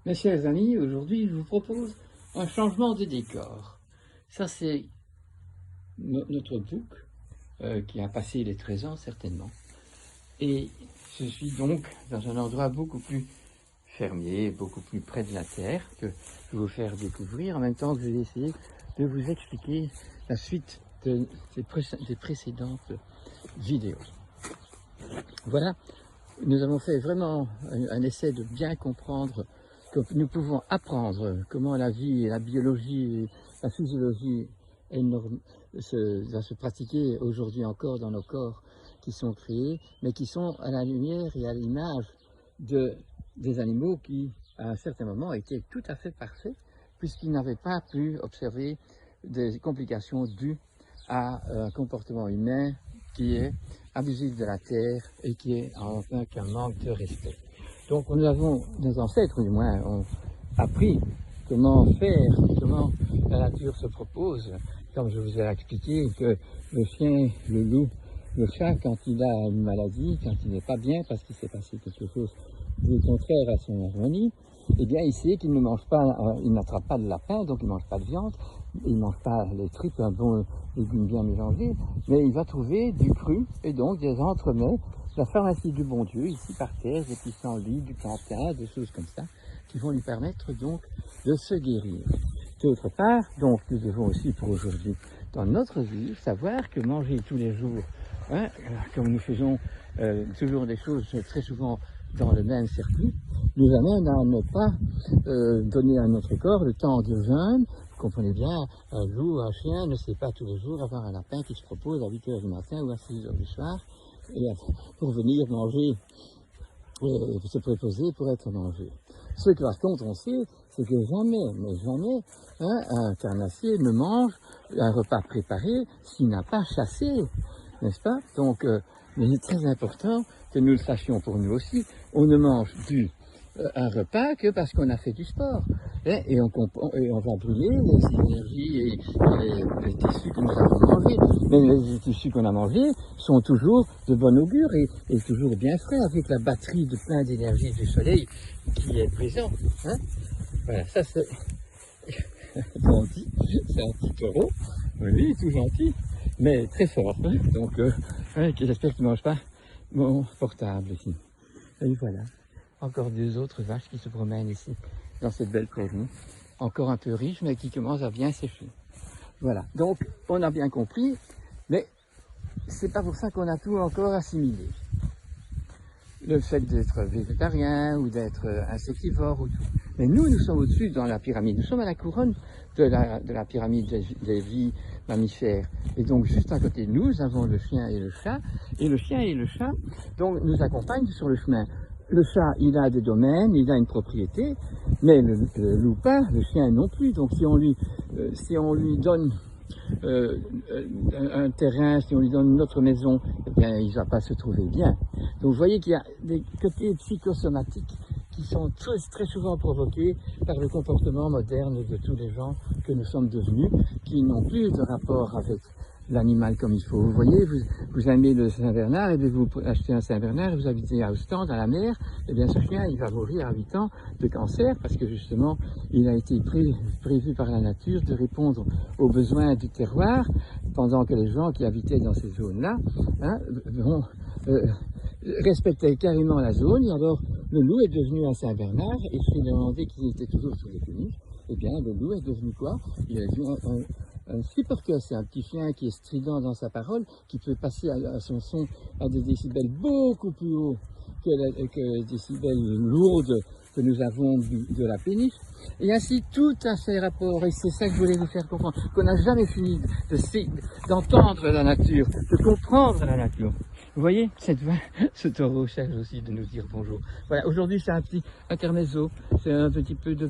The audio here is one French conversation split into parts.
Mes chers amis, aujourd'hui je vous propose un changement de décor. Ça c'est notre bouc qui a passé les 13 ans certainement. Et je suis donc dans un endroit beaucoup plus fermier, beaucoup plus près de la terre que je vais vous faire découvrir en même temps que je vais essayer de vous expliquer la suite des précédentes vidéos. Voilà, nous avons fait vraiment un essai de bien comprendre que nous pouvons apprendre comment la vie, la biologie, la physiologie va se pratiquer aujourd'hui encore dans nos corps qui sont créés, mais qui sont à la lumière et à l'image des animaux qui, à un certain moment, étaient tout à fait parfaits, puisqu'ils n'avaient pas pu observer des complications dues à un comportement humain qui est abusif de la terre et qui est en un manque de respect. Donc nous avons, nos ancêtres du moins, ont appris comment faire, comment la nature se propose, comme je vous ai expliqué que le chien, le loup, le chat, quand il a une maladie, quand il n'est pas bien parce qu'il s'est passé quelque chose du contraire à son harmonie, eh bien il sait qu'il ne mange pas, il n'attrape pas de lapin, donc il ne mange pas de viande, il ne mange pas les tripes, un bon légume bien mélangé, mais il va trouver du cru et donc des entremets, la pharmacie du bon Dieu, ici par terre, des pissenlits, du plantain, des choses comme ça, qui vont lui permettre donc de se guérir. D'autre part, donc nous devons aussi pour aujourd'hui, dans notre vie, savoir que manger tous les jours, hein, comme nous faisons toujours des choses très souvent dans le même circuit, nous amène à ne pas donner à notre corps le temps de jeûne. Vous comprenez bien, un loup, un chien ne sait pas tous les jours avoir un lapin qui se propose à 8 h du matin ou à 6 h du soir et pour venir manger, se préposer pour être mangé. Ce que par contre on sait, c'est que jamais, mais jamais, hein, un carnassier ne mange un repas préparé s'il n'a pas chassé, n'est-ce pas? Donc, il est très important que nous le sachions pour nous aussi. On ne mange un repas que parce qu'on a fait du sport. Et on va brûler les énergies et les tissus que nous avons mangés. Mais les tissus qu'on a mangés sont toujours de bon augure et toujours bien frais avec la batterie de plein d'énergie du soleil qui est présent. Hein, voilà, ça c'est gentil, c'est un petit taureau. Oui, tout gentil, mais très fort. Hein, donc, j'espère qu'il ne mange pas mon portable ici. Et voilà, encore deux autres vaches qui se promènent ici, dans cette belle prairie. Encore un peu riche, mais qui commence à bien sécher. Voilà, donc on a bien compris, mais c'est pas pour ça qu'on a tout encore assimilé. Le fait d'être végétarien ou d'être insectivore ou tout. Mais nous sommes au-dessus dans la pyramide. Nous sommes à la couronne de la pyramide des vies mammifères. Et donc, juste à côté de nous, nous avons le chien et le chat. Et le chien et le chat donc, nous accompagnent sur le chemin. Le chat, il a des domaines, il a une propriété, mais le loup pas, le chien non plus. Donc, si on lui donne un terrain, si on lui donne notre maison, eh bien, il ne va pas se trouver bien. Donc vous voyez qu'il y a des côtés psychosomatiques qui sont très souvent provoqués par le comportement moderne de tous les gens que nous sommes devenus, qui n'ont plus de rapport avec l'animal comme il faut. Vous voyez, vous aimez le Saint-Bernard, et bien vous achetez un Saint-Bernard, vous habitez à Ostende, à la mer, et bien ce chien, il va mourir à 8 ans de cancer, parce que justement, il a été prévu par la nature de répondre aux besoins du terroir, pendant que les gens qui habitaient dans ces zones-là, hein, respectaient carrément la zone, et alors le loup est devenu un Saint-Bernard, et je me demandais qui était toujours sur les péniches, et bien le loup est devenu quoi? Il est devenu un skipperkus, c'est un petit chien qui est strident dans sa parole, qui peut passer à son son à des décibels beaucoup plus hauts que les décibels lourdes que nous avons de la péniche. Et ainsi, tout a fait rapport, et c'est ça que je voulais vous faire comprendre, qu'on n'a jamais fini d'entendre la nature, de comprendre la nature. Vous voyez, ce taureau cherche aussi de nous dire bonjour. Voilà, aujourd'hui c'est un petit intermezzo, c'est un petit peu de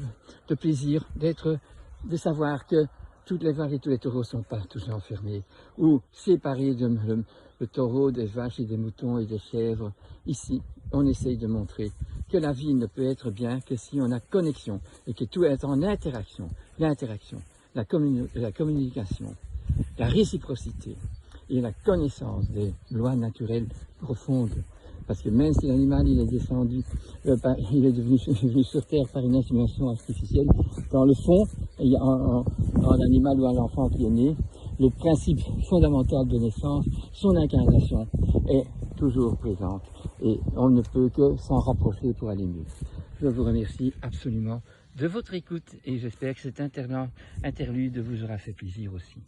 plaisir de savoir que toutes les vaches et tous les taureaux ne sont pas tous enfermés ou séparés le taureau des vaches et des moutons et des chèvres. Ici, on essaye de montrer que la vie ne peut être bien que si on a connexion et que tout est en interaction. L'interaction, la communication, la réciprocité et la connaissance des lois naturelles profondes. Parce que même si l'animal il est descendu, il est venu sur Terre par une insémination artificielle, dans le fond, il y a un animal ou un enfant qui est né, le principe fondamental de naissance, son incarnation est toujours présente et on ne peut que s'en rapprocher pour aller mieux. Je vous remercie absolument de votre écoute et j'espère que cet interlude vous aura fait plaisir aussi.